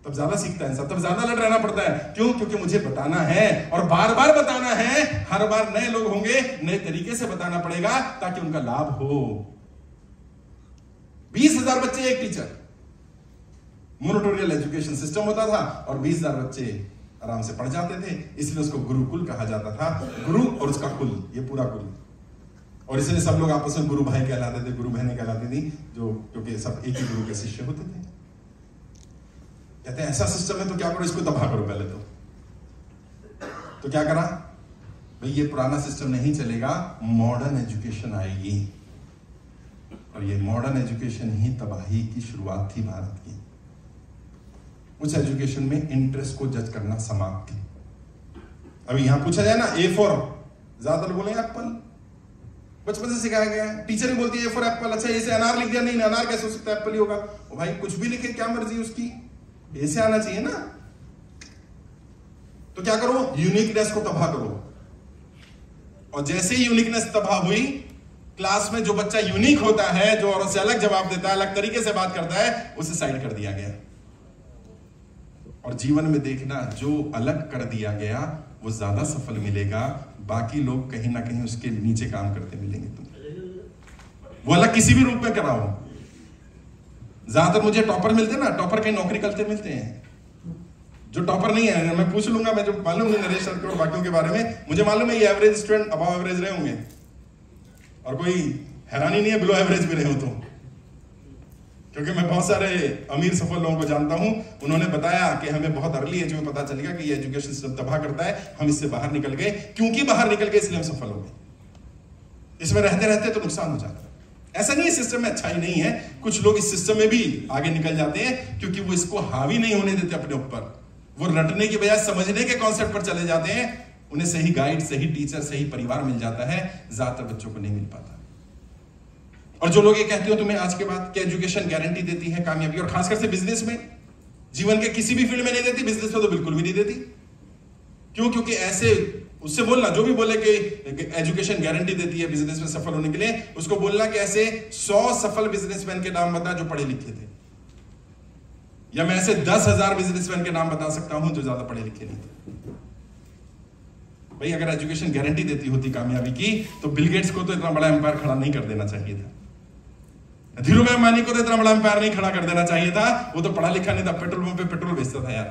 तब ज्यादा सीखता है इंसान, तब ज्यादा अलर्ट रहना पड़ता है। क्यों? क्योंकि मुझे बताना है और बार बार बताना है। हर बार नए लोग होंगे, नए तरीके से बताना पड़ेगा ताकि उनका लाभ हो। 20,000 बच्चे एक टीचर, मोनोटोरियल एजुकेशन सिस्टम होता था और 20,000 बच्चे आराम से पढ़ जाते थे, इसलिए उसको गुरुकुल कहा जाता था। गुरु और उसका कुल, ये पूरा कुल। और इसलिए सब लोग आपस में गुरु भाई कहलाते थे, गुरु बहनें कहलाती थी, जो क्योंकि सब एक ही गुरु के शिष्य होते थे। कहते हैं ऐसा सिस्टम है तो क्या करो, इसको तबाह करो पहले तो क्या करा भाई, ये पुराना सिस्टम नहीं चलेगा, मॉडर्न एजुकेशन आएगी। और ये मॉडर्न एजुकेशन ही तबाही की शुरुआत थी भारत की। उस एजुकेशन में इंटरेस्ट को जज करना समाप्त थी। अभी यहां पूछा जाए ना ए फॉर, ज्यादातर बोलेंगे एप्पल, बचपन से सिखाया गया है। टीचर ही बोलती है ए फॉर एप्पल, अच्छा इसे अनार लिख दिया, नहीं अनार कैसे हो सकता है, एप्पल ही होगा। ओ भाई कुछ भी लिखे, क्या मर्जी उसकी, ऐसे आना चाहिए ना। तो क्या करो, यूनिकनेस को तबाह करो। और जैसे ही यूनिकनेस तबाह हुई, क्लास में जो बच्चा यूनिक होता है, जो और से अलग जवाब देता है, अलग तरीके से बात करता है, उसे साइड कर दिया गया। और जीवन में देखना, जो अलग कर दिया गया वो ज्यादा सफल मिलेगा, बाकी लोग कहीं ना कहीं उसके नीचे काम करते मिलेंगे। तुम वो अलग किसी भी रूप में कराओ। ज्यादातर मुझे टॉपर मिलते हैं ना, टॉपर कहीं नौकरी करते मिलते हैं। जो टॉपर नहीं है, मैं पूछ लूंगा, मैं जो मालूम है नरेश सर और बाकियों के बारे में, मुझे मालूम है ये एवरेज स्टूडेंट अबव एवरेज रहे होंगे, और कोई हैरानी नहीं है बिलो एवरेज भी रहे हो तो। क्योंकि मैं बहुत सारे अमीर सफल लोगों को जानता हूं, उन्होंने बताया कि हमें बहुत अर्ली एज में पता चलेगा कि ये एजुकेशन सिस्टम तबाह करता है, हम इससे बाहर निकल गए। क्योंकि बाहर निकल गए इसलिए हम सफल हो गए। इसमें रहते रहते तो नुकसान हो जाता है। ऐसा नहीं है सिस्टम में अच्छाई नहीं है, कुछ लोग इस सिस्टम में भी आगे निकल जाते हैं क्योंकि वो इसको हावी नहीं होने देते अपने ऊपर। वो रटने की बजाय समझने के कॉन्सेप्ट पर चले जाते हैं। उन्हें सही गाइड, सही टीचर, सही परिवार मिल जाता है, ज्यादातर बच्चों को नहीं मिल पाता। और जो लोग ये कहते हो तुम्हें आज के बाद कि एजुकेशन गारंटी देती है कामयाबी, और खासकर से बिजनेस में, जीवन के किसी भी फील्ड में नहीं देती, बिजनेस में तो बिल्कुल भी नहीं देती। क्यों? क्योंकि ऐसे उससे बोलना, जो भी बोले कि एजुकेशन गारंटी देती है बिजनेस में सफल होने के लिए, उसको बोलना कि ऐसे 100 सफल बिजनेसमैन के नाम बता जो पढ़े लिखे थे, या मैं ऐसे 10,000 बिजनेसमैन के नाम बता सकता हूं जो ज्यादा पढ़े लिखे नहीं थे। भाई अगर एजुकेशन गारंटी देती होती कामयाबी की, तो बिल गेट्स को तो इतना बड़ा एम्पायर खड़ा नहीं कर देना चाहिए था, धीरूभाई अंबानी को तो इतना बड़ा एम्पायर नहीं खड़ा कर देना चाहिए था। वो तो पढ़ा लिखा नहीं था, पेट्रोल पंप पे पेट्रोल बेचता था यार।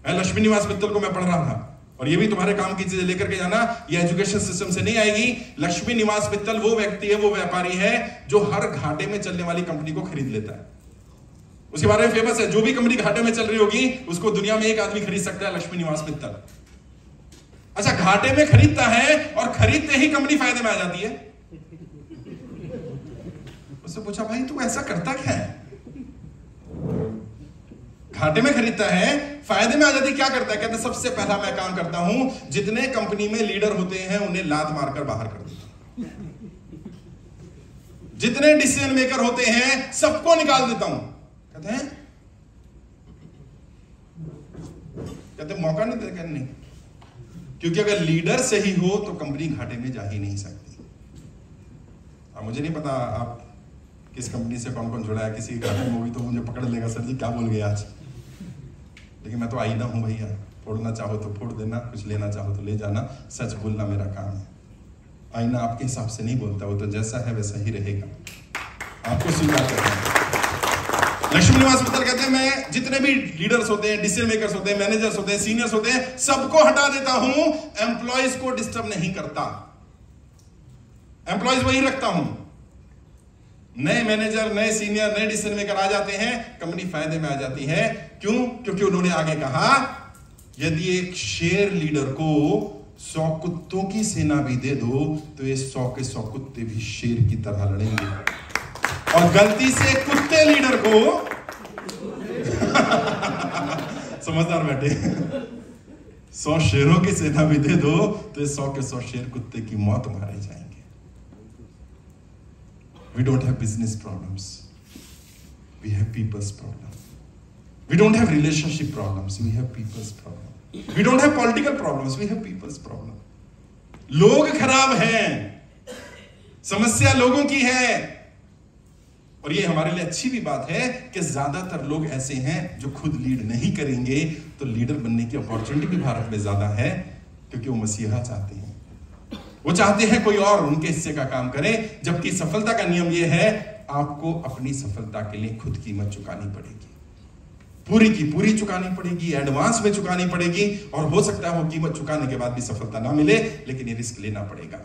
मैं लक्ष्मी निवास मित्तल को मैं पढ़ रहा था, और ये भी तुम्हारे काम की चीजें लेकर के जाना, ये एजुकेशन सिस्टम से नहीं आएगी। लक्ष्मी निवास मित्तल वो व्यक्ति है, वो व्यापारी है जो हर घाटे में चलने वाली कंपनी को खरीद लेता है। उसके बारे में फेमस है, जो भी कंपनी घाटे में चल रही होगी उसको दुनिया में एक आदमी खरीद सकता है, लक्ष्मी निवास मित्तल। अच्छा, घाटे में खरीदता है और खरीदते ही कंपनी फायदे में आ जाती है। उससे पूछा भाई तू ऐसा करता क्या है? घाटे में खरीदता है, फायदे में आ जाती, क्या करता है? कहते सबसे पहला मैं काम करता हूं, जितने कंपनी में लीडर होते हैं उन्हें लात मारकर बाहर कर देता हूं, जितने डिसीजन मेकर होते हैं सबको निकाल देता हूं। कहते मौका नहीं देते, नहीं, क्योंकि अगर लीडर सही हो तो कंपनी घाटे में जा ही नहीं सकती। अब मुझे नहीं पता आप किस कंपनी से कौन कौन जुड़ा है, किसी घाटे में होगी तो मुझे पकड़ लेगा, सर जी क्या बोल गए आज। लेकिन मैं तो आईना हूं भैया, फोड़ना चाहो तो फोड़ देना, कुछ लेना चाहो तो ले जाना, सच बोलना मेरा काम है। आईना आपके हिसाब से नहीं बोलता, वो तो जैसा है वैसा ही रहेगा, आपको स्वीकार करना है। लक्ष्मी निवास मित्तल कहते हैं मैं जितने भी लीडर्स होते हैं, डिसीजन मेकर्स होते हैं, मैनेजर्स होते हैं, सीनियर्स होते हैं, सबको हटा देता हूं, एम्प्लॉयज को डिस्टर्ब नहीं करता, एम्प्लॉयज वही रखता हूं। नए मैनेजर, नए सीनियर, नए डिसीजन मेकर आ जाते हैं, कंपनी फायदे में आ जाती है। क्यों? क्योंकि उन्होंने आगे कहा यदि एक शेर लीडर को 100 कुत्तों की सेना भी दे दो तो ये 100 के 100 कुत्ते भी शेर की तरह लड़ेंगे, और गलती से कुत्ते लीडर को समझदार बैठे 100 शेरों की सेना भी दे दो तो ये 100 के 100 शेर कुत्ते की मौत मारे जाएंगे। We don't have business problems. We have people's problems. We don't have relationship problems. We have people's problems. We don't have political problems. We have people's problems. लोग खराब हैं, समस्या लोगों की है, और ये हमारे लिए अच्छी भी बात है कि ज्यादातर लोग ऐसे हैं जो खुद लीड नहीं करेंगे, तो लीडर बनने की अपॉर्चुनिटी भी भारत में ज्यादा है, क्योंकि वो मसीहा चाहते हैं, वो चाहते हैं कोई और उनके हिस्से का काम करे। जबकि सफलता का नियम यह है, आपको अपनी सफलता के लिए खुद कीमत चुकानी पड़ेगी, पूरी की पूरी चुकानी पड़ेगी, एडवांस में चुकानी पड़ेगी। और हो सकता है वो कीमत चुकाने के बाद भी सफलता ना मिले, लेकिन ये रिस्क लेना पड़ेगा।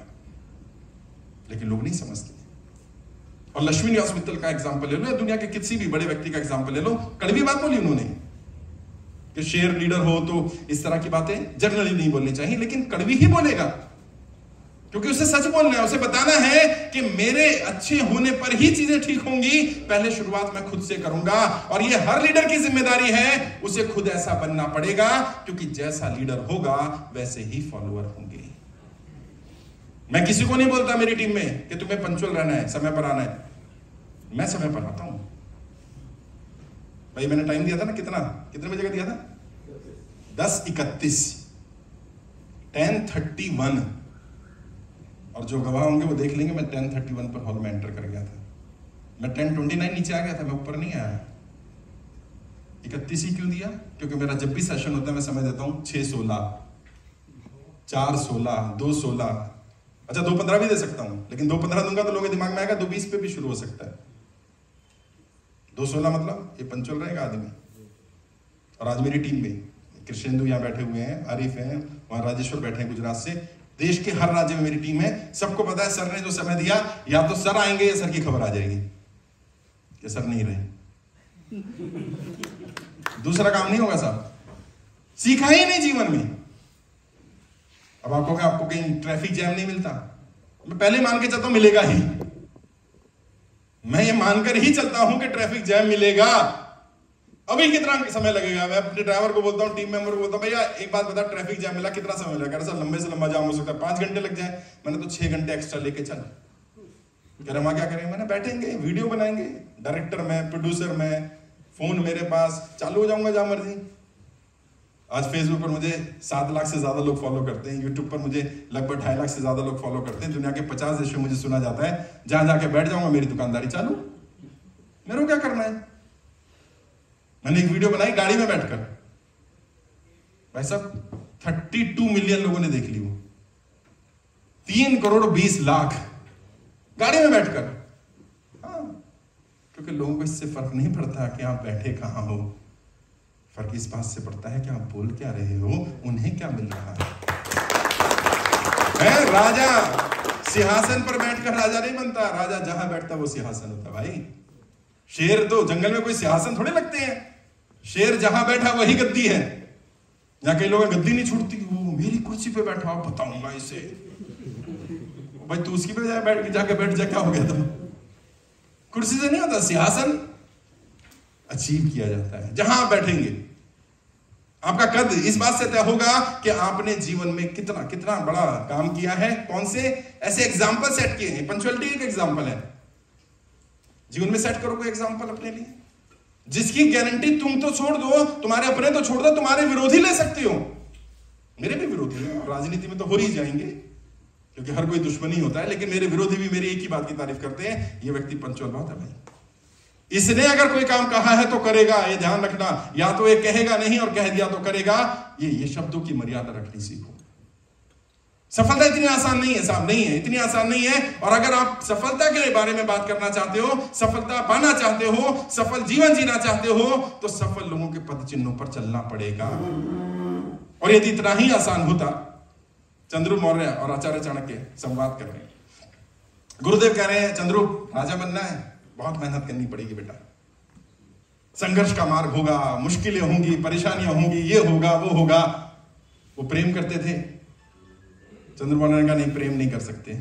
लेकिन लोग नहीं समझते। और लक्ष्मी निवास मित्तल का एग्जांपल ले लो, या दुनिया के किसी भी बड़े व्यक्ति का एग्जांपल ले लो, कड़वी बात बोली उन्होंने कि शेयर लीडर हो तो इस तरह की बातें जनरली नहीं बोलनी चाहिए, लेकिन कड़वी ही बोलेगा, क्योंकि उसे सच बोलना है, उसे बताना है कि मेरे अच्छे होने पर ही चीजें ठीक होंगी, पहले शुरुआत मैं खुद से करूंगा। और ये हर लीडर की जिम्मेदारी है, उसे खुद ऐसा बनना पड़ेगा, क्योंकि जैसा लीडर होगा वैसे ही फॉलोअर होंगे। मैं किसी को नहीं बोलता मेरी टीम में कि तुम्हें पंक्चुअल रहना है, समय पर आना है, मैं समय पर आता हूं भाई। मैंने टाइम दिया था ना, कितने बजे का दिया था? 10:31, 10:31, और जो गवाह होंगे वो देख लेंगे, मैं 10:31 पर हॉल में एंटर कर गया था। मैं 10:29 नीचे आ गया था, मैं ऊपर नहीं आया। 31 ही क्यों दिया? क्योंकि मेरा जब भी सेशन होता है मैं समय देता हूं 6:16, 4:16, 2:16, अच्छा 2:15 भी दे सकता हूं, लेकिन 2:15 दूंगा तो लोगों के दिमाग में आएगा 2:20 पे भी शुरू हो सकता है। 2:16 मतलब ये पंक्चुअल रहेगा आदमी। और आज मेरी टीम में कृष्णेंदु यहाँ बैठे हुए हैं, आरिफ हैं, वहां राजेश्वर बैठे हैं गुजरात से। देश के हर राज्य में मेरी टीम है। सबको पता है सर ने जो समय दिया, या तो सर आएंगे या सर की खबर आ जाएगी कि सर नहीं रहे। दूसरा काम नहीं होगा साहब, सीखा ही नहीं जीवन में। अब आपको कहीं ट्रैफिक जैम नहीं मिलता, मैं पहले मान के चलता हूं मिलेगा ही। मैं ये मानकर ही चलता हूं कि ट्रैफिक जैम मिलेगा। अभी कितना समय लगेगा? मैं अपने ड्राइवर को बोलता हूं, टीम मेंबर को बोलता हूं, भैया एक बात बता, ट्रैफिक जैम मिला कितना समय लगेगा? सर लंबे से लंबा जाम हो सकता है 5 घंटे लग जाए। मैंने तो 6 घंटे एक्स्ट्रा लेके चल। कह रहे वहां क्या करेंगे? मैंने बैठेंगे, वीडियो बनाएंगे, डायरेक्टर में, प्रोड्यूसर में, फोन मेरे पास, चालू हो जाऊंगा जहां मर्जी। आज फेसबुक पर मुझे 7 लाख से ज्यादा लोग फॉलो करते हैं, यूट्यूब पर मुझे लगभग 2.5 लाख से ज्यादा लोग फॉलो करते हैं। दुनिया के 50 देशों में मुझे सुना जाता है। जहां जाके बैठ जाऊंगा मेरी दुकानदारी चालू। मेरे को क्या करना है? मैंने एक वीडियो बनाई गाड़ी में बैठकर, भाई साहब 32 मिलियन लोगों ने देख ली वो, 3 करोड़ 20 लाख गाड़ी में बैठकर। हाँ, क्योंकि लोगों को इससे फर्क नहीं पड़ता कि आप बैठे कहां हो, फर्क इस बात से पड़ता है कि आप बोल क्या रहे हो, उन्हें क्या मिल रहा है। राजा सिंहासन पर बैठकर राजा नहीं बनता, राजा जहां बैठता वो सिंहासन होता भाई। शेर तो जंगल में कोई सिंहासन थोड़े लगते हैं, शेर जहां बैठा वही गद्दी है। जहां कई लोग गद्दी नहीं छूटती, वो मेरी कुर्सी पे बैठा, बताऊंगा इसे। भाई तू उसकी पे जाके बैठ जा, क्या हो गया? तुम कुर्सी से नहीं होता, सिंहासन अचीव किया जाता है जहां आप बैठेंगे। आपका कद इस बात से तय होगा कि आपने जीवन में कितना कितना बड़ा काम किया है, कौन से ऐसे एग्जाम्पल सेट किए हैं। पंक्चुअलिटी एक एग्जाम्पल है। जीवन में सेट करो कोई एग्जाम्पल अपने लिए, जिसकी गारंटी तुम तो छोड़ दो, तुम्हारे अपने तो छोड़ दो, तुम्हारे विरोधी ले सकते हो। मेरे भी विरोधी हैं, राजनीति में तो हो ही जाएंगे, क्योंकि हर कोई दुश्मनी होता है, लेकिन मेरे विरोधी भी मेरी एक ही बात की तारीफ करते हैं, ये व्यक्ति पंक्चुअल बहुत है भाई, इसने अगर कोई काम कहा है तो करेगा। ये ध्यान रखना, या तो ये कहेगा नहीं और कह दिया तो करेगा। ये शब्दों की मर्यादा रखनी सीखो। सफलता इतनी आसान नहीं है साहब, नहीं है, इतनी आसान नहीं है। और अगर आप सफलता के बारे में बात करना चाहते हो, सफलता पाना चाहते हो, सफल जीवन जीना चाहते हो, तो सफल लोगों के पद चिन्हों पर चलना पड़ेगा। और यदि इतना ही आसान होता, चंद्रू मौर्य और आचार्य चाणक्य संवाद कर रहे हैं, गुरुदेव कह रहे हैं चंद्रू राजा बनना है, बहुत मेहनत करनी पड़ेगी बेटा, संघर्ष का मार्ग होगा, मुश्किलें होंगी, परेशानियां होंगी, ये होगा वो होगा। वो प्रेम करते थे। चंद्रमौर्य ने कहा नहीं, प्रेम नहीं कर सकते,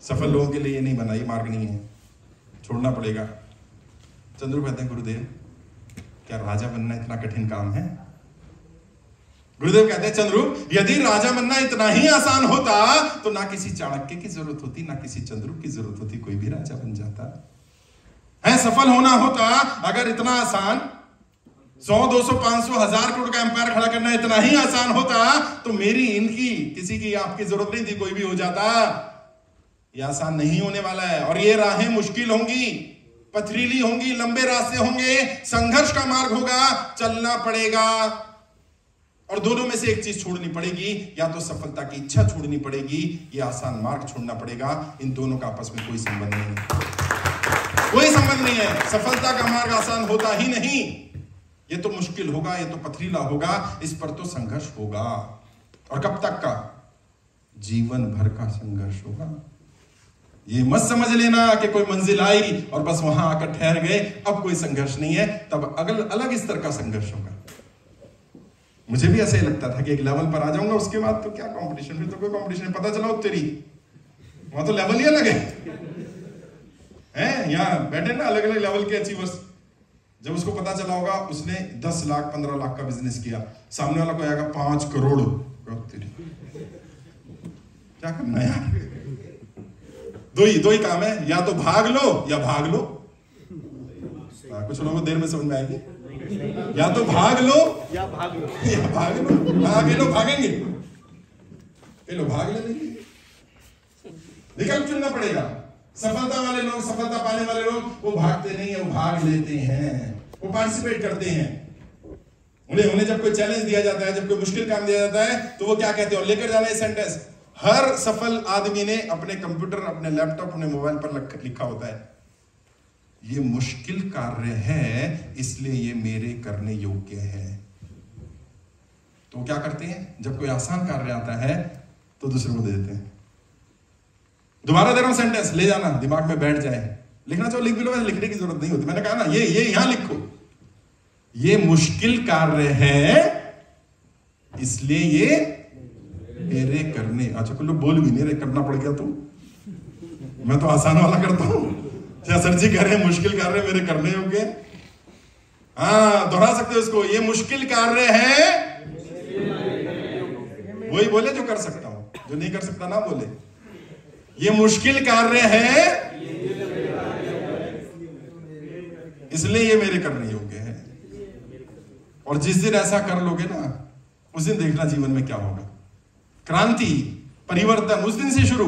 सफल लोगों के लिए ये नहीं बना, ये मार्ग नहीं है, छोड़ना पड़ेगा। चंद्रू कहते हैं गुरुदेव क्या राजा बनना इतना कठिन काम है? गुरुदेव कहते हैं चंद्रू यदि राजा बनना इतना ही आसान होता तो ना किसी चाणक्य की जरूरत होती, ना किसी चंद्रू की जरूरत होती, कोई भी राजा बन जाता है। सफल होना होता अगर इतना आसान, 100, 200, 500, 1000 करोड़ का एम्पायर खड़ा करना इतना ही आसान होता तो मेरी, इनकी, किसी की, आपकी जरूरत नहीं थी, कोई भी हो जाता। ये आसान नहीं होने वाला है, और ये राहें मुश्किल होंगी, पथरीली होंगी, लंबे रास्ते होंगे, संघर्ष का मार्ग होगा, चलना पड़ेगा। और दोनों में से एक चीज छोड़नी पड़ेगी, या तो सफलता की इच्छा छोड़नी पड़ेगी, या आसान मार्ग छोड़ना पड़ेगा। इन दोनों का आपस में कोई संबंध नहीं है, कोई संबंध नहीं है। सफलता का मार्ग आसान होता ही नहीं, ये तो मुश्किल होगा, ये तो पथरीला होगा, इस पर तो संघर्ष होगा। और कब तक का? जीवन भर का संघर्ष होगा। ये मत समझ लेना कि कोई मंजिल आई और बस वहां आकर ठहर गए, अब कोई संघर्ष नहीं है, तब अलग स्तर का संघर्ष होगा। मुझे भी ऐसे ही लगता था कि एक लेवल पर आ जाऊंगा, उसके बाद तो क्या कंपटीशन, फिर तो कोई कंपटीशन, पता चला तेरी वहां तो लेवल ही अलग है। यहाँ बैठे ना अलग अलग लेवल के अचीवर्स, जब उसको पता चला होगा उसने 10 लाख 15 लाख का बिजनेस किया, सामने वाला को आएगा 5 करोड़, तेरी क्या करना है यार? दो ही काम है, या तो भाग लो या भाग लो। कुछ लोगों को देर में समझ में आएगी, या तो भाग लो या भाग लो, या भाग लो। आगे लोग भागेंगे, ये लोग भाग लेंगे, विकल्प चुनना पड़ेगा। सफलता वाले लोग, सफलता पाने वाले लोग, वो भागते नहीं है, वो भाग लेते हैं, वो पार्टिसिपेट करते हैं। उन्हें जब कोई चैलेंज दिया जाता है, जब कोई मुश्किल काम दिया जाता है, तो वो क्या कहते हैं, और लेकर जाना है सेंटेंस। हर सफल आदमी ने अपने कंप्यूटर, अपने लैपटॉप, अपने मोबाइल पर लिखा होता है, ये मुश्किल कार्य है इसलिए ये मेरे करने योग्य है। तो क्या करते हैं, जब कोई आसान कार्य आता है तो दूसरे को दे देते हैं। दोबारा दे रहा हूं सेंटेंस, ले जाना, दिमाग में बैठ जाए। लिखना चाहो लिख भी लो, लिखने की जरूरत नहीं होती। मैंने कहा ना, ये यहां लिखो, ये मुश्किल कार्य है इसलिए ये मेरे करने। अच्छा, कुछ लोग बोल भी नहीं रहे, करना पड़ गया तो मैं तो आसान वाला करता हूं। सर जी कह रहे हैं मुश्किल कार्य मेरे करने योग्य। हाँ, दोहरा सकते हो इसको, ये मुश्किल कार्य है, वही बोले जो कर सकता हूं, जो नहीं कर सकता ना बोले। ये मुश्किल कार्य है इसलिए ये मेरे करने योग्य है। और जिस दिन ऐसा कर लोगे ना, उस दिन देखना जीवन में क्या होगा, क्रांति, परिवर्तन उस दिन से शुरू।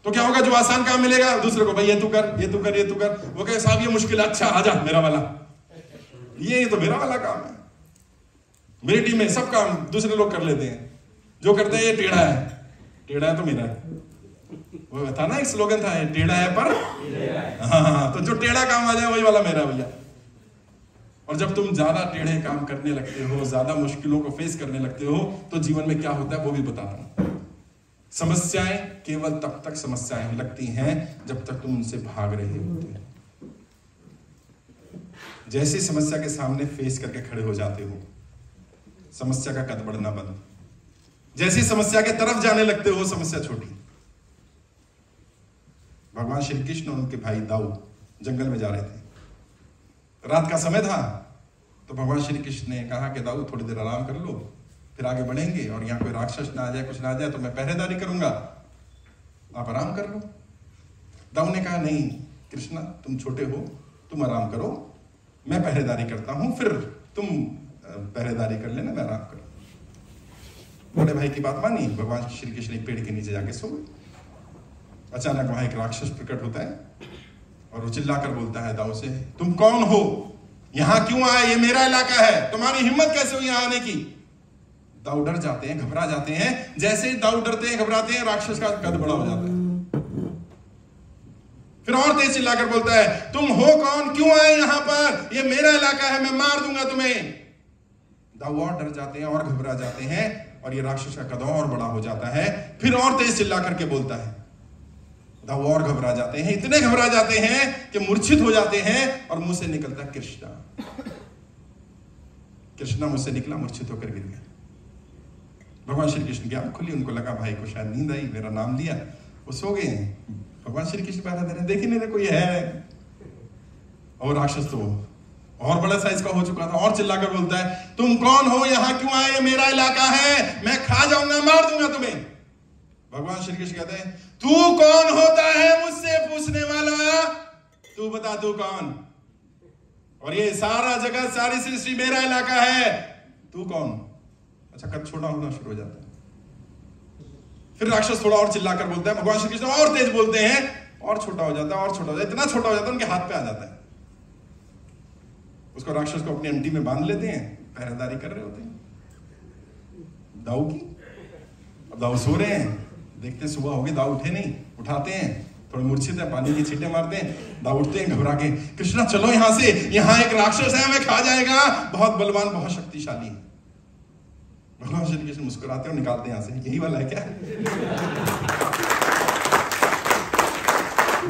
तो क्या होगा, जो आसान काम मिलेगा दूसरे को, भाई ये तू कर, ये तू कर, ये तू कर। वो कहे साहब ये मुश्किल, अच्छा आजा मेरा वाला, ये तो मेरा वाला काम है। मेरी टीम में सब काम दूसरे लोग कर लेते हैं, जो करते हैं ये टेढ़ा है तो मेरा है। वो था ना एक स्लोगन था, टेढ़ा है पर हाँ, तो जो टेढ़ा काम आ जाए वही वाला मेरा भैया। और जब तुम ज्यादा टेढ़े काम करने लगते हो, ज्यादा मुश्किलों को फेस करने लगते हो, तो जीवन में क्या होता है वो भी बताता हूं। समस्याएं केवल तब तक समस्याएं लगती हैं जब तक तुम उनसे भाग रहे होते हो। जैसे समस्या के सामने फेस करके खड़े हो जाते हो, समस्या का कद बढ़ना बंद। जैसे समस्या के तरफ जाने लगते हो, समस्या छोटी। भगवान श्री कृष्ण और उनके भाई दाऊद जंगल में जा रहे थे, रात का समय था। तो भगवान श्री कृष्ण ने कहा कि दाऊद थोड़ी देर आराम कर लो, फिर आगे बढ़ेंगे, और यहाँ कोई राक्षस ना आ जाए, कुछ ना आ जाए तो मैं पहरेदारी करूंगा, आप आराम कर लो। दाऊद ने कहा नहीं कृष्णा, तुम छोटे हो, तुम आराम करो, मैं पहरेदारी करता हूं, फिर तुम पहरेदारी कर लेना, मैं आराम करूं। बड़े भाई की बात मानी, भगवान श्री कृष्ण एक पेड़ के नीचे जाके सो गए। अचानक वहां एक राक्षस प्रकट होता है और वो चिल्लाकर बोलता है दाऊद से, तुम कौन हो, यहां क्यों आए, ये मेरा इलाका है, तुम्हारी हिम्मत कैसे हुई यहां आने की। दाऊद डर जाते हैं, घबरा जाते हैं। जैसे ही दाऊद डरते हैं, घबराते हैं, राक्षस का कद बड़ा हो जाता है। फिर और तेज चिल्लाकर बोलता है, तुम हो कौन, क्यों आए यहां पर, ये मेरा इलाका है, मैं मार दूंगा तुम्हें। दाऊद और डर जाते हैं और घबरा जाते हैं, और ये राक्षस का कद और बड़ा हो जाता है। फिर और तेज चिल्ला करके बोलता है, दाऊद और घबरा जाते हैं, इतने घबरा जाते हैं कि मूर्छित हो जाते हैं, और मुंह से निकलता कृष्णा। कृष्णा मुझसे निकला, मूर्छित होकर गिर गया। भगवान श्री कृष्ण की आंख खुली, उनको लगा भाई को शायद नींद आई, मेरा नाम लिया, वो सो गए हैं। भगवान श्री कृष्ण पैदा दे रहे, देखी नहीं कोई है। और राक्षस तो और बड़ा साइज का हो चुका था, और चिल्लाकर बोलता है, तुम कौन हो, यहां क्यों आए, मेरा इलाका है, मैं खा जाऊंगा, मार दूंगा तुम्हें। भगवान श्री कृष्ण कहते हैं, तू कौन होता है मुझसे पूछने वाला, तू बता तू कौन, और ये सारा जगत, सारी सृष्टि मेरा इलाका है, तू कौन। अच्छा, कद छोटा होना शुरू हो जाता है। फिर राक्षस थोड़ा और चिल्लाकर बोलता है, भगवान श्री कृष्ण और तेज बोलते हैं, और छोटा हो जाता है, और छोटा हो जाता है, इतना छोटा हो जाता है उनके हाथ पे आ जाता है। उसको राक्षस को अपनी अंटी में बांध लेते हैं, पहरेदारी कर रहे होते हैं दाऊ की। अब दाऊ सो रहे हैं, देखते हैं सुबह हो गई, दाऊ उठे नहीं, उठाते हैं, थोड़े मूर्छित है, पानी की छींटे मारते हैं, दाऊ उठते हैं घबरा के, कृष्णा चलो यहां से, यहां एक राक्षस है, हमें खा जाएगा, बहुत बलवान, बहुत शक्तिशाली है। भगवान श्री कृष्ण मुस्कुराते और निकालते हैं यहां से, यही वाला है क्या?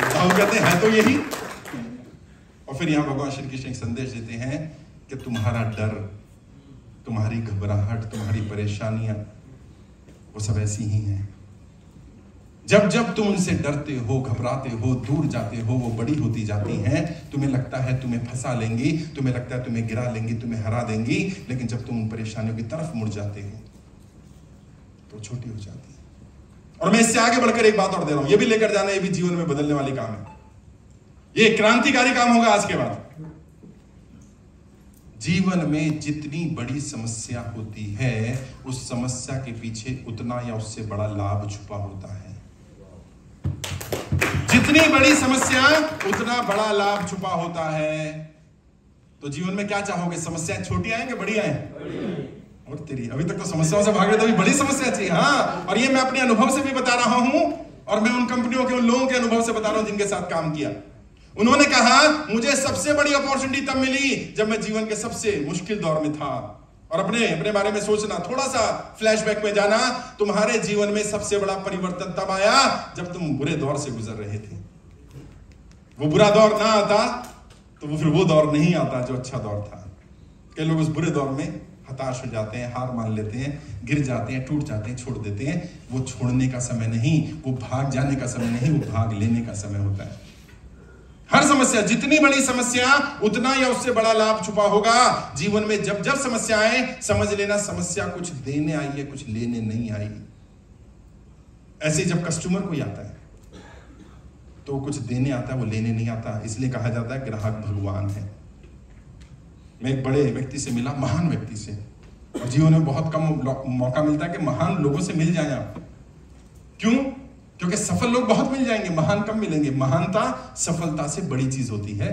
दाऊ कहते हैं तो यही। और फिर यहां भगवान श्री कृष्ण एक संदेश देते हैं कि तुम्हारा डर, तुम्हारी घबराहट, तुम्हारी परेशानियां, वो सब ऐसी ही हैं। जब जब तुम उनसे डरते हो, घबराते हो, दूर जाते हो, वो बड़ी होती जाती हैं। तुम्हें लगता है तुम्हें फंसा लेंगी, तुम्हें लगता है तुम्हें गिरा लेंगी, तुम्हें हरा देंगी, लेकिन जब तुम उन परेशानियों की तरफ मुड़ जाते हो तो छोटी हो जाती है। और मैं इससे आगे बढ़कर एक बात और दे रहा हूं, ये भी लेकर जाना, ये भी जीवन में बदलने वाली काम है, ये क्रांतिकारी काम होगा आज के बाद। जीवन में जितनी बड़ी समस्या होती है, उस समस्या के पीछे उतना या उससे बड़ा लाभ छुपा होता है। जितनी बड़ी समस्या उतना बड़ा लाभ छुपा होता है। तो जीवन में क्या चाहोगे, समस्याएं छोटी आए कि बड़ी आए? और तेरी, अभी तक तो समस्याओं से भाग रहे थे, अभी बड़ी समस्या चाहिए। हाँ, और ये मैं अपने अनुभव से भी बता रहा हूं, और मैं उन कंपनियों के, उन लोगों के अनुभव से बता रहा हूं जिनके साथ काम किया। उन्होंने कहा मुझे सबसे बड़ी अपॉर्चुनिटी तब मिली जब मैं जीवन के सबसे मुश्किल दौर में था। और अपने बारे में सोचना, थोड़ा सा फ्लैशबैक में जाना, तुम्हारे जीवन में सबसे बड़ा परिवर्तन तब आया जब तुम बुरे दौर से गुजर रहे थे। वो बुरा दौर ना आता तो वो फिर वो दौर नहीं आता जो अच्छा दौर था। कई लोग उस बुरे दौर में हताश हो जाते हैं, हार मान लेते हैं, गिर जाते हैं, टूट जाते हैं, छोड़ देते हैं। वो छोड़ने का समय नहीं, वो भाग जाने का समय नहीं, वो भाग लेने का समय होता है। हर समस्या, जितनी बड़ी समस्या उतना या उससे बड़ा लाभ छुपा होगा। जीवन में जब जब समस्या आए, समझ लेना समस्या कुछ देने आई है, कुछ लेने नहीं आई। ऐसे जब कस्टमर कोई आता है तो वो कुछ देने आता है, वो लेने नहीं आता। इसलिए कहा जाता है ग्राहक भगवान है। मैं एक बड़े व्यक्ति से मिला, महान व्यक्ति से, और जीवन में बहुत कम मौका मिलता है कि महान लोगों से मिल जाए आप। क्यों? क्योंकि सफल लोग बहुत मिल जाएंगे, महान कम मिलेंगे। महानता सफलता से बड़ी चीज होती है।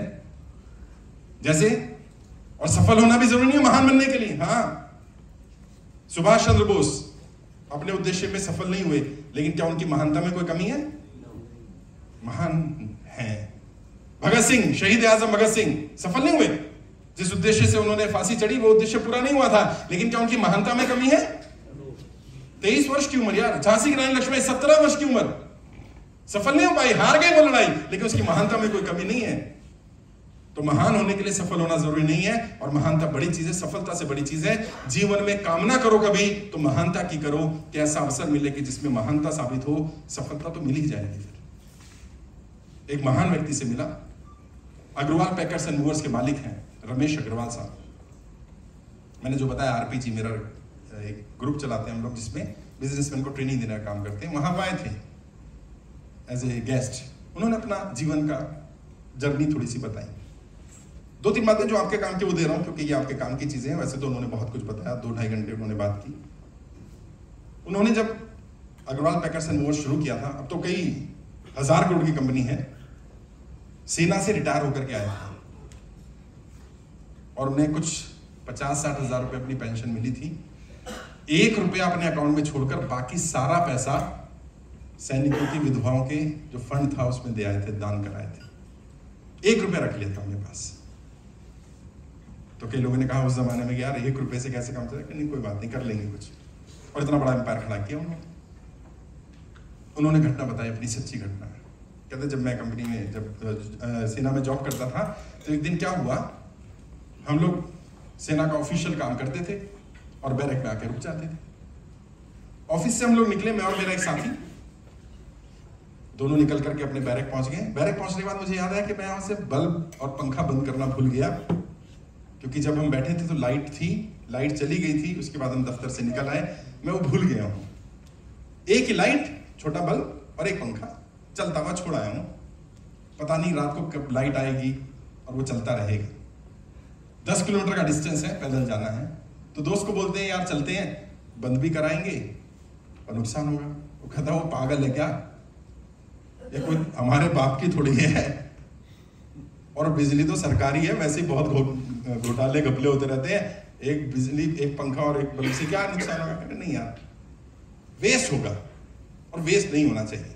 जैसे, और सफल होना भी जरूरी नहीं है महान बनने के लिए। हाँ, सुभाष चंद्र बोस अपने उद्देश्य में सफल नहीं हुए, लेकिन क्या उनकी महानता में कोई कमी है? महान है। भगत सिंह, शहीद आजम भगत सिंह सफल नहीं हुए। जिस उद्देश्य से उन्होंने फांसी चढ़ी वो उद्देश्य पूरा नहीं हुआ था, लेकिन क्या उनकी महानता में कमी है? 23 वर्ष की उम्र यार, झांसी की रानी लक्ष्मीबाई 17 वर्ष की उम्र, सफल नहीं हो पाई, हार गए वो लड़ाई, लेकिन उसकी महानता में कोई कमी नहीं है। तो महान होने के लिए सफल होना जरूरी नहीं है, और महानता बड़ी चीज है, सफलता से बड़ी चीज है। जीवन में कामना करो कभी तो महानता की करो कि ऐसा अवसर मिले कि जिसमें महानता साबित हो, सफलता तो मिल ही जाएगी। फिर एक महान व्यक्ति से मिला, अग्रवाल पैकर्स एंड मूवर्स के मालिक हैं रमेश अग्रवाल साहब। मैंने जो बताया आरपीजी मिरर एक ग्रुप चलाते हैं हम लोग, जिसमें बिजनेसमैन को ट्रेनिंग देने का काम करते हैं। वहां आए थे एज ए गेस्ट। उन्होंने अपना जीवन का जर्नी थोड़ी सी बताई। 2-3 बातें जो आपके काम की वो दे रहा हूं, क्योंकि ये आपके काम की चीजें हैं। वैसे तो उन्होंने बहुत कुछ बताया, 2-2.5 घंटे उन्होंने बात की। उन्होंने जब अग्रवाल पैकर्स एंड मूवर्स शुरू किया था, अब तो कई 1000 करोड़ की कंपनी है, सेना से रिटायर होकर के आए थे, और उन्हें कुछ 50-60 हजार रुपए अपनी पेंशन मिली थी। 1 रुपया अपने अकाउंट में छोड़कर बाकी सारा पैसा सैनिकों की विधवाओं के जो फंड था उसमें दे आए थे, दान कराए थे। 1 रुपया रख लिया था अपने पास। तो कई लोगों ने कहा उस जमाने में यार 1 रुपये से कैसे काम चलेगा? नहीं, कोई बात नहीं, कर लेंगे कुछ। और इतना बड़ा एम्पायर खड़ा किया उन्होंने घटना बताई, अपनी सच्ची घटना। कहते जब मैं कंपनी में, जब सेना में जॉब करता था, तो एक दिन क्या हुआ, हम लोग सेना का ऑफिशियल काम करते थे और बैरक में आके रुक जाते थे। ऑफिस से हम लोग निकले, मैं और मेरा एक साथी, दोनों निकल करके अपने बैरक पहुंच गए। बैरक पहुंचने के बाद मुझे याद आया कि मैं यहां से बल्ब और पंखा बंद करना भूल गया, क्योंकि जब हम बैठे थे तो लाइट थी, लाइट चली गई थी। उसके बाद हम दफ्तर से निकल आए, मैं वो भूल गया हूं। एक ही लाइट, छोटा बल्ब और एक पंखा चलता हुआ छोड़ आया हूं। पता नहीं रात को कब लाइट आएगी और वो चलता रहेगा। 10 किलोमीटर का डिस्टेंस है, पैदल जाना है। तो दोस्त को बोलते हैं यार चलते हैं, बंद भी कराएंगे और नुकसान होगा। वो कहता वो पागल है क्या, ये कोई हमारे बाप की थोड़ी है। और बिजली तो सरकारी है, वैसे ही बहुत घोटाले घपले होते रहते हैं, एक बिजली एक पंखा और एक बल्ब से क्या नुकसान होगा। कहते नहीं यार, वेस्ट होगा और वेस्ट नहीं होना चाहिए।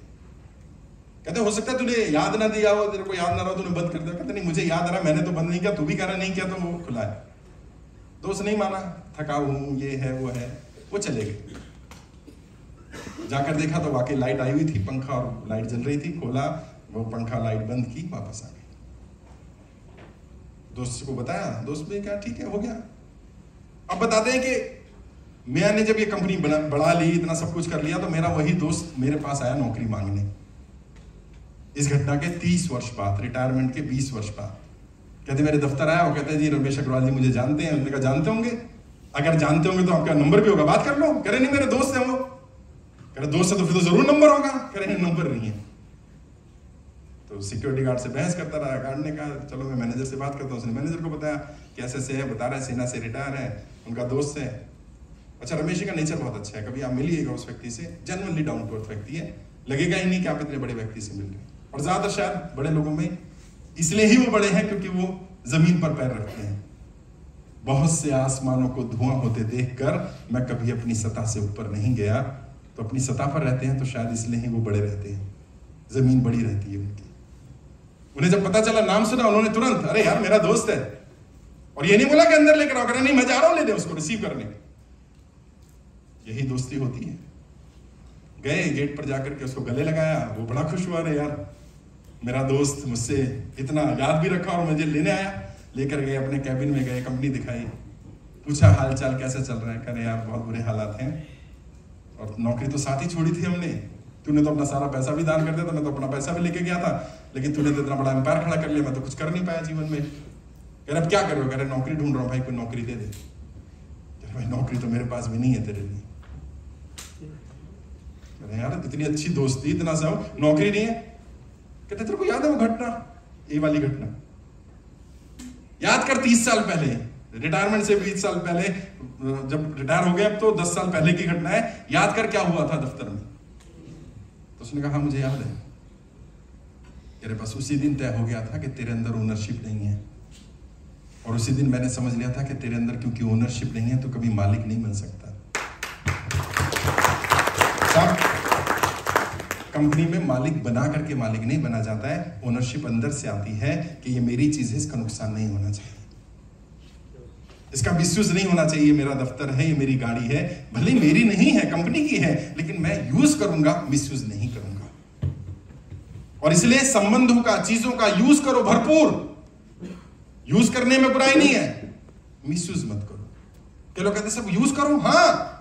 कहते हो सकता है तूने याद ना दिया हो, तेरे को याद ना रहा तूने बंद कर दिया। कहते नहीं मुझे याद आ रहा, मैंने तो बंद नहीं किया, तू भी कह रहा नहीं किया, तो वो खुला है। दोस्त नहीं माना, थका हूं, ये है वो है, वो चले गए। जाकर देखा तो वाकई लाइट आई हुई थी, पंखा और लाइट जल रही थी। खोला वो पंखा, लाइट बंद की, वापस आ गए। दोस्त को बताया, दोस्त ने कहा ठीक है हो गया। अब बताते हैं कि मैंने जब ये कंपनी बढ़ा ली, इतना सब कुछ कर लिया, तो मेरा वही दोस्त मेरे पास आया नौकरी मांगने। इस घटना के 30 वर्ष बाद, रिटायरमेंट के 20 वर्ष बाद, कहते मेरे दफ्तर आया, वो कहते जी रमेश अग्रवाल जी मुझे जानते हैं। उन्होंने कहा जानते होंगे, अगर जानते होंगे तो आपका नंबर भी होगा, बात कर लो। कह रहे नहीं मेरे दोस्त हैं वो। कह रहे दोस्त है तो फिर तो जरूर नंबर होगा। कह रहे नंबर नहीं है। तो सिक्योरिटी गार्ड से बहस करता रहा। गार्ड ने कहा चलो मैं मैनेजर से बात करता हूँ। उसने मैनेजर को बताया कि ऐसे से है, बता रहा है सेना से रिटायर है, उनका दोस्त है। अच्छा रमेश जी का नेचर बहुत अच्छा है, कभी आप मिलिएगा उस व्यक्ति से, जेन्युइनली डाउन टू अर्थ व्यक्ति है, लगेगा ही नहीं कि आप इतने बड़े व्यक्ति से मिल रहे हैं। और ज्यादातर शायद बड़े लोगों में इसलिए ही वो बड़े हैं क्योंकि वो जमीन पर पैर रखते हैं। बहुत से आसमानों को धुआं होते देखकर मैं कभी अपनी सतह से ऊपर नहीं गया। तो अपनी सतह पर रहते हैं तो शायद इसलिए ही वो बड़े रहते हैं, जमीन बड़ी रहती है उनकी। उन्हें जब पता चला, नाम सुना, उन्होंने तुरंत अरे यार मेरा दोस्त है, और ये नहीं बोला कि अंदर लेकर आओ, करा नहीं मैं जा रहा हूं लेने उसको रिसीव करने। यही दोस्ती होती है। गए गेट पर जाकर के उसको गले लगाया, वो बड़ा खुश हुआ, अरे यार मेरा दोस्त मुझसे इतना याद भी रखा और मुझे लेने आया। लेकर गए अपने कैबिन में, गए कंपनी दिखाई, पूछा हाल चाल कैसे चल रहा है। कह रहे यार बहुत बुरे हालात हैं, और नौकरी तो साथ ही छोड़ी थी हमने, तूने तो अपना सारा पैसा भी दान कर दिया था, मैं तो अपना पैसा भी लेके गया था, लेकिन तूने तो इतना बड़ा एम्पायर खड़ा कर लिया, मैं तो कुछ कर नहीं पाया जीवन में। कह रहे अब क्या करोगे। कह रहे नौकरी ढूंढ रहा हूँ भाई, कोई नौकरी दे दे। कह रहे भाई नौकरी तो मेरे पास भी नहीं है तेरे लिए। कह रहे यार इतनी अच्छी दोस्ती, इतना सब, नौकरी नहीं है। कहते तेरे को याद है वो घटना, ये वाली घटना याद कर, 30 साल पहले, रिटायरमेंट से 20 साल पहले, जब रिटायर हो गए अब तो 10 साल पहले की घटना है, याद कर क्या हुआ था दफ्तर में। तो उसने कहा मुझे याद है। तेरे पास उसी दिन तय हो गया था कि तेरे अंदर ओनरशिप नहीं है, और उसी दिन मैंने समझ लिया था कि तेरे अंदर क्योंकि ओनरशिप नहीं है तो कभी मालिक नहीं बन सकता। सब कंपनी में मालिक बना करके मालिक नहीं बना जाता है, ओनरशिप अंदर से आती है कि ये मेरी चीज है, इसका नुकसान नहीं होना चाहिए, इसका मिसयूज नहीं होना चाहिए। मेरा दफ्तर है, ये मेरी गाड़ी है, भले मेरी नहीं है, कंपनी की है, लेकिन मैं यूज करूंगा, मिसयूज नहीं करूंगा। और इसलिए संबंधों का, चीजों का यूज करो भरपूर। यूज करने में बुराई नहीं है, मिसयूज मत करो। के लोग कहते सब यूज करो, हाँ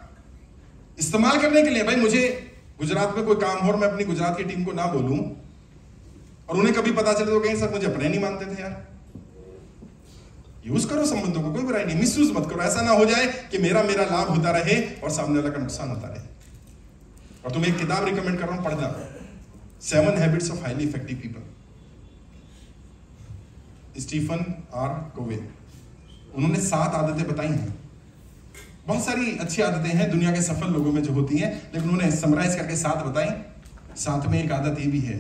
इस्तेमाल करने के लिए। भाई मुझे गुजरात में कोई काम हो और मैं अपनी गुजरात की टीम को ना बोलूं और उन्हें कभी पता चले तो कहीं सर मुझे अपने नहीं मानते थे यार। यूज करो संबंधों को, कोई बुराई नहीं, मिसयूज मत करो। ऐसा ना हो जाए कि मेरा लाभ होता रहे और सामने वाला का नुकसान होता रहे। और तुम्हें एक किताब रिकमेंड कर रहा हूं, पढ़ना, 7 habits of highly effective people, Stephen R Covey. उन्होंने 7 आदतें बताई हैं। बहुत सारी अच्छी आदतें हैं दुनिया के सफल लोगों में जो होती हैं, लेकिन उन्होंने समराइज करके 7 बताई। 7 में एक आदत ये भी है